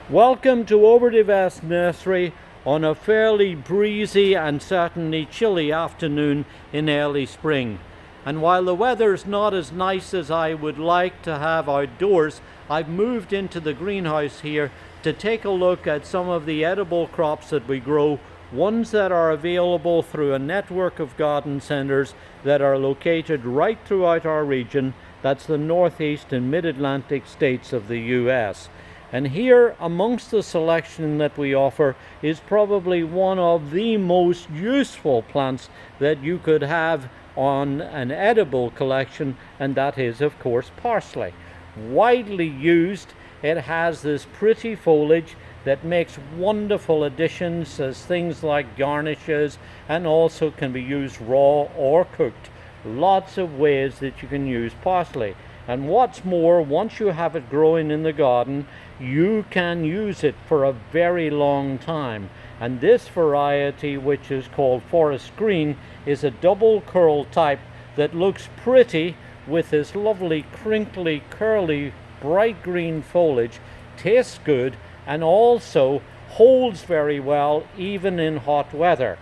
Welcome to Overdivest Nursery on a fairly breezy and certainly chilly afternoon in early spring. And while the weather's not as nice as I would like to have outdoors, I've moved into the greenhouse here to take a look at some of the edible crops that we grow, ones that are available through a network of garden centres that are located right throughout our region. That's the northeast and mid-Atlantic states of the US. And here amongst the selection that we offer is probably one of the most useful plants that you could have on an edible collection, and that is of course parsley. Widely used, it has this pretty foliage that makes wonderful additions as things like garnishes, and also can be used raw or cooked. Lots of ways that you can use parsley. And what's more, once you have it growing in the garden, you can use it for a very long time. And this variety, which is called forest green, is a double curl type that looks pretty with this lovely crinkly, curly, bright green foliage, tastes good, and also holds very well even in hot weather.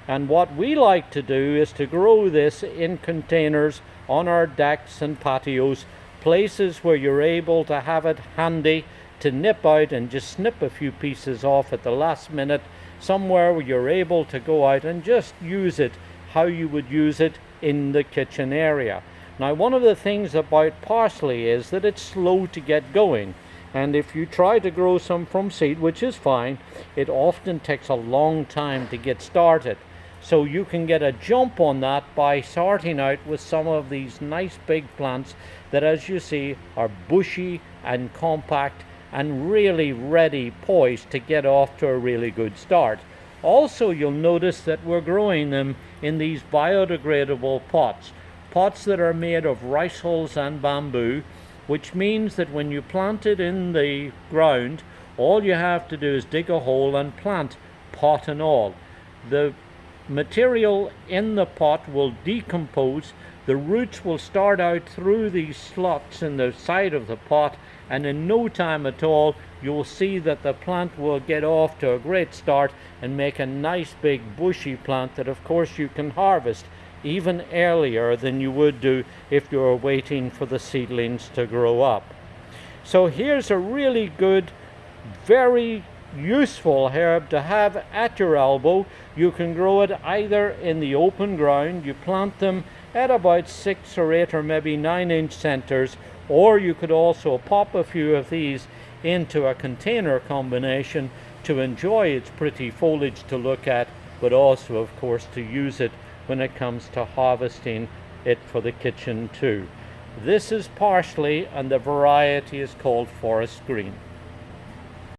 And what we like to do is to grow this in containers on our decks and patios, places where you're able to have it handy to nip out and just snip a few pieces off at the last minute, somewhere where you're able to go out and just use it how you would use it in the kitchen area. Now, one of the things about parsley is that it's slow to get going, and if you try to grow some from seed, which is fine, it often takes a long time to get started. So you can get a jump on that by starting out with some of these nice big plants that, as you see, are bushy and compact and really ready, poised to get off to a really good start. Also, you'll notice that we're growing them in these biodegradable pots that are made of rice hulls and bamboo, which means that when you plant it in the ground, all you have to do is dig a hole and plant, pot and all. The material in the pot will decompose, the roots will start out through these slots in the side of the pot, and in no time at all you'll see that the plant will get off to a great start and make a nice big bushy plant that of course you can harvest even earlier than you would do if you were waiting for the seedlings to grow up. So here's a really good, very useful herb to have at your elbow. You can grow it either in the open ground, you plant them at about 6 or 8 or maybe 9-inch centers, or you could also pop a few of these into a container combination to enjoy its pretty foliage to look at, but also of course to use it when it comes to harvesting it for the kitchen too. This is parsley, and the variety is called forest green.